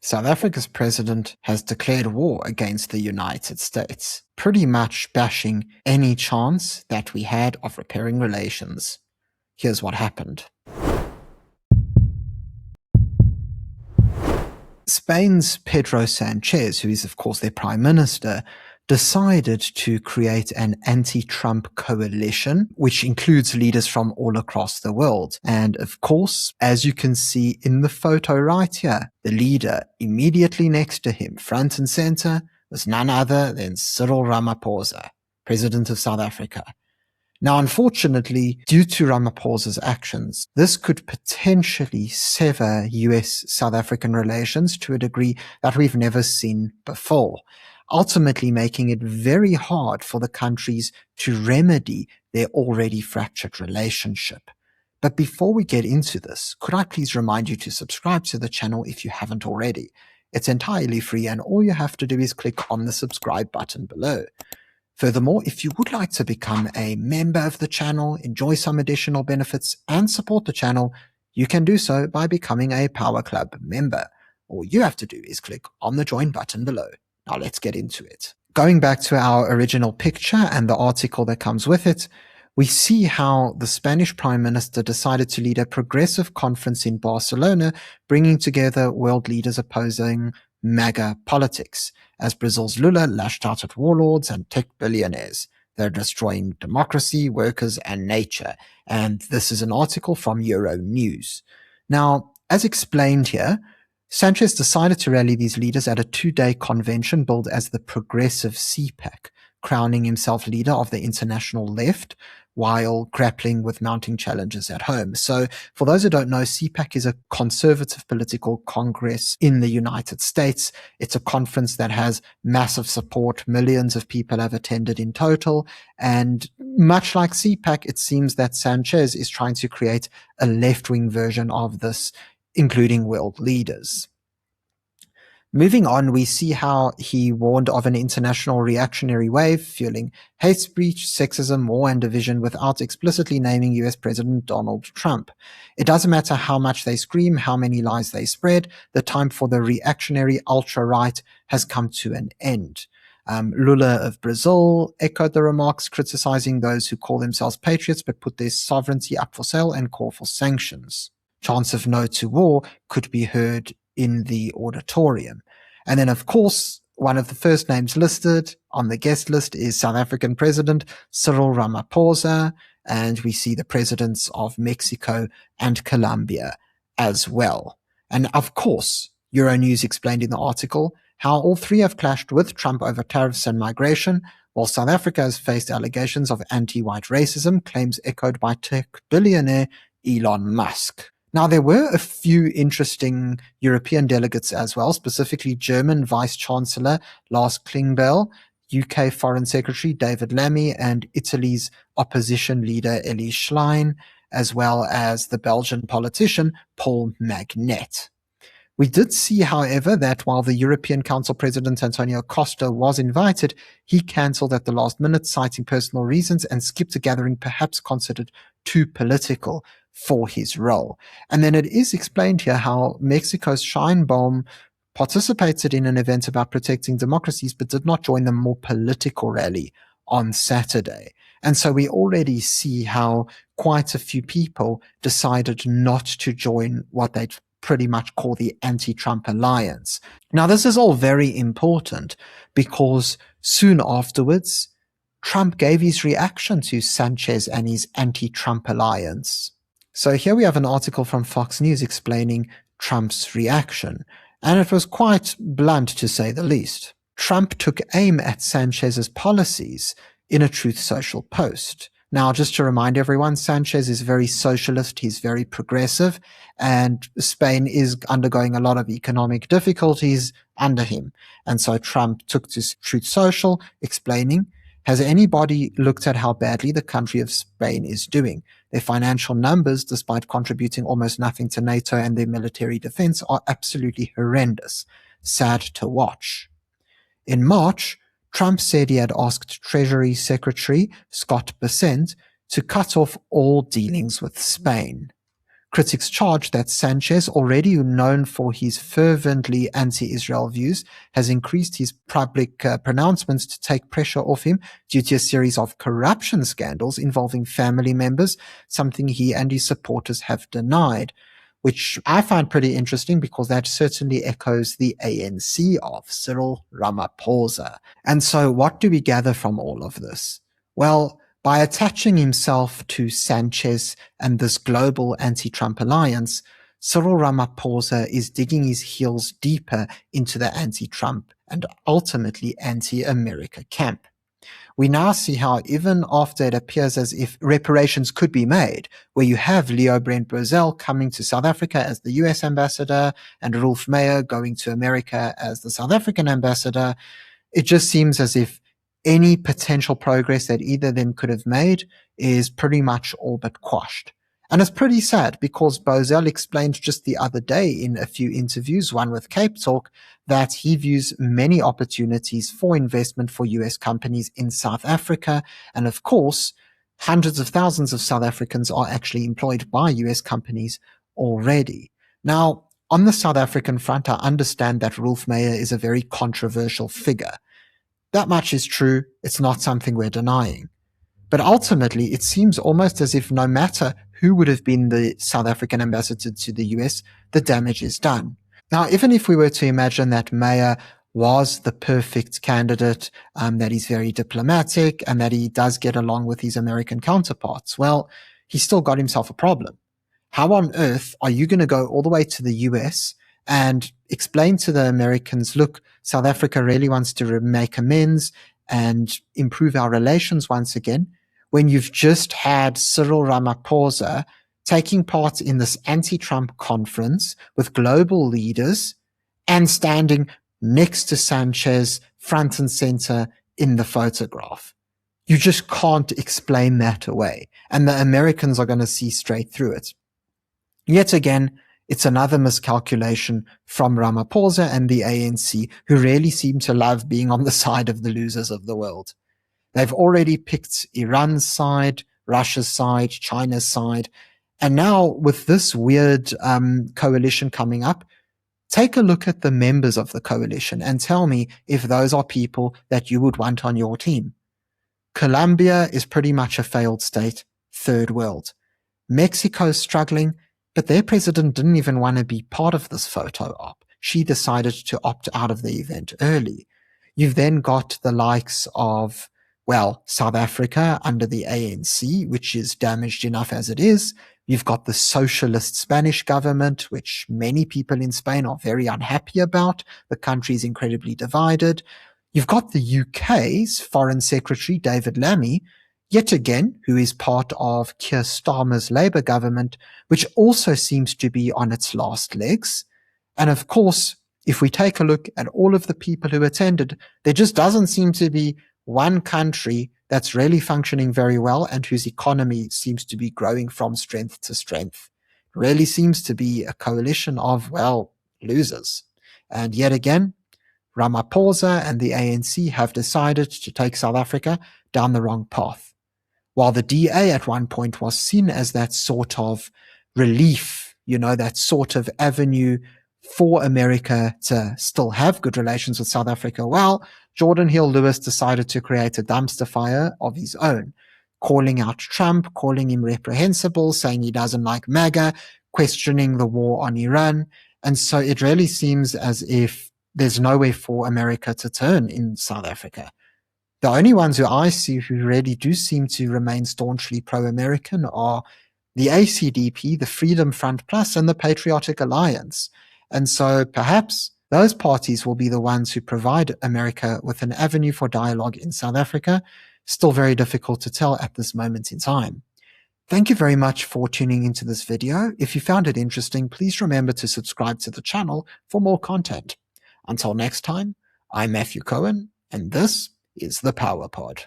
South Africa's president has declared war against the United States, pretty much bashing any chance that we had of repairing relations. Here's what happened. Spain's Pedro Sanchez, who is of course their prime minister, decided to create an anti-Trump coalition, which includes leaders from all across the world. And of course, as you can see in the photo right here, the leader immediately next to him, front and center, was none other than Cyril Ramaphosa, president of South Africa. Now, unfortunately, due to Ramaphosa's actions, this could potentially sever US-South African relations to a degree that we've never seen before, ultimately making it very hard for the countries to remedy their already fractured relationship. But before we get into this, could I please remind you to subscribe to the channel if you haven't already? It's entirely free and all you have to do is click on the subscribe button below. Furthermore, if you would like to become a member of the channel, enjoy some additional benefits, and support the channel, you can do so by becoming a Power Club member. All you have to do is click on the join button below. Now let's get into it. Going back to our original picture and the article that comes with it, we see how the Spanish Prime Minister decided to lead a progressive conference in Barcelona, bringing together world leaders opposing MAGA politics, as Brazil's Lula lashed out at warlords and tech billionaires. They're destroying democracy, workers, and nature. And this is an article from Euronews. Now, as explained here, Sanchez decided to rally these leaders at a 2-day convention billed as the Progressive CPAC, crowning himself leader of the international left while grappling with mounting challenges at home. So for those who don't know, CPAC is a conservative political congress in the United States. It's a conference that has massive support. Millions of people have attended in total. And much like CPAC, it seems that Sanchez is trying to create a left-wing version of this, including world leaders. Moving on, we see how he warned of an international reactionary wave fueling hate speech, sexism, war, and division without explicitly naming US President Donald Trump. It doesn't matter how much they scream, how many lies they spread, the time for the reactionary ultra-right has come to an end. Lula of Brazil echoed the remarks, criticizing those who call themselves patriots but put their sovereignty up for sale and call for sanctions. Chants of no to war could be heard in the auditorium. And then, of course, one of the first names listed on the guest list is South African President Cyril Ramaphosa, and we see the presidents of Mexico and Colombia as well. And of course, Euronews explained in the article how all three have clashed with Trump over tariffs and migration, while South Africa has faced allegations of anti-white racism, claims echoed by tech billionaire Elon Musk. Now, there were a few interesting European delegates as well, specifically German Vice-Chancellor Lars Klingbeil, UK Foreign Secretary David Lammy, and Italy's opposition leader Elie Schlein, as well as the Belgian politician Paul Magnet. We did see, however, that while the European Council President Antonio Costa was invited, he cancelled at the last minute, citing personal reasons, and skipped a gathering perhaps considered too political for his role. And then it is explained here how Mexico's Sheinbaum participated in an event about protecting democracies but did not join the more political rally on Saturday. And so we already see how quite a few people decided not to join what they'd pretty much call the anti-Trump alliance. Now, this is all very important because soon afterwards, Trump gave his reaction to Sanchez and his anti-Trump alliance. So here we have an article from Fox News explaining Trump's reaction, and it was quite blunt to say the least. Trump took aim at Sanchez's policies in a Truth Social post. Now, just to remind everyone, Sanchez is very socialist, he's very progressive, and Spain is undergoing a lot of economic difficulties under him. And so Trump took to Truth Social, explaining, has anybody looked at how badly the country of Spain is doing? Their financial numbers, despite contributing almost nothing to NATO and their military defense, are absolutely horrendous. Sad to watch. In March, Trump said he had asked Treasury Secretary Scott Bessent to cut off all dealings with Spain. Critics charge that Sanchez, already known for his fervently anti-Israel views, has increased his public pronouncements to take pressure off him due to a series of corruption scandals involving family members, something he and his supporters have denied, which I find pretty interesting because that certainly echoes the ANC of Cyril Ramaphosa. And so what do we gather from all of this? Well, by attaching himself to Sanchez and this global anti-Trump alliance, Cyril Ramaphosa is digging his heels deeper into the anti-Trump and ultimately anti-America camp. We now see how even after it appears as if reparations could be made, where you have Leo Brent-Bozell coming to South Africa as the US ambassador and Rolf Meyer going to America as the South African ambassador, it just seems as if any potential progress that either of them could have made is pretty much all but quashed. And it's pretty sad because Bozell explained just the other day in a few interviews, one with Cape Talk, that he views many opportunities for investment for US companies in South Africa. And of course, hundreds of thousands of South Africans are actually employed by US companies already. Now, on the South African front, I understand that Rolf Meyer is a very controversial figure. That much is true. It's not something we're denying. But ultimately, it seems almost as if no matter who would have been the South African ambassador to the US, the damage is done. Now, even if we were to imagine that Meyer was the perfect candidate, that he's very diplomatic and that he does get along with his American counterparts, well, he's still got himself a problem. How on earth are you going to go all the way to the US and explain to the Americans, look, South Africa really wants to make amends and improve our relations once again, when you've just had Cyril Ramaphosa taking part in this anti-Trump conference with global leaders and standing next to Sanchez front and center in the photograph? You just can't explain that away. And the Americans are going to see straight through it. Yet again, it's another miscalculation from Ramaphosa and the ANC, who really seem to love being on the side of the losers of the world. They've already picked Iran's side, Russia's side, China's side. And now with this weird coalition coming up, take a look at the members of the coalition and tell me if those are people that you would want on your team. Colombia is pretty much a failed state, third world. Mexico's struggling, but their president didn't even want to be part of this photo op. She decided to opt out of the event early. You've then got the likes of, well, South Africa under the ANC, which is damaged enough as it is. You've got the socialist Spanish government, which many people in Spain are very unhappy about. The country is incredibly divided. You've got the UK's Foreign Secretary, David Lammy, yet again, who is part of Keir Starmer's Labour government, which also seems to be on its last legs. And of course, if we take a look at all of the people who attended, there just doesn't seem to be one country that's really functioning very well and whose economy seems to be growing from strength to strength. It really seems to be a coalition of, well, losers. And yet again, Ramaphosa and the ANC have decided to take South Africa down the wrong path. While the DA at one point was seen as that sort of relief, that sort of avenue for America to still have good relations with South Africa, well, Jordan Hill-Lewis decided to create a dumpster fire of his own, calling out Trump, calling him reprehensible, saying he doesn't like MAGA, questioning the war on Iran. And so it really seems as if there's nowhere for America to turn in South Africa. The only ones who I see who really do seem to remain staunchly pro-American are the ACDP, the Freedom Front Plus, and the Patriotic Alliance. And so perhaps those parties will be the ones who provide America with an avenue for dialogue in South Africa. Still very difficult to tell at this moment in time. Thank you very much for tuning into this video. If you found it interesting, please remember to subscribe to the channel for more content. Until next time, I'm Matthew Cohen, and this is the Power Pod.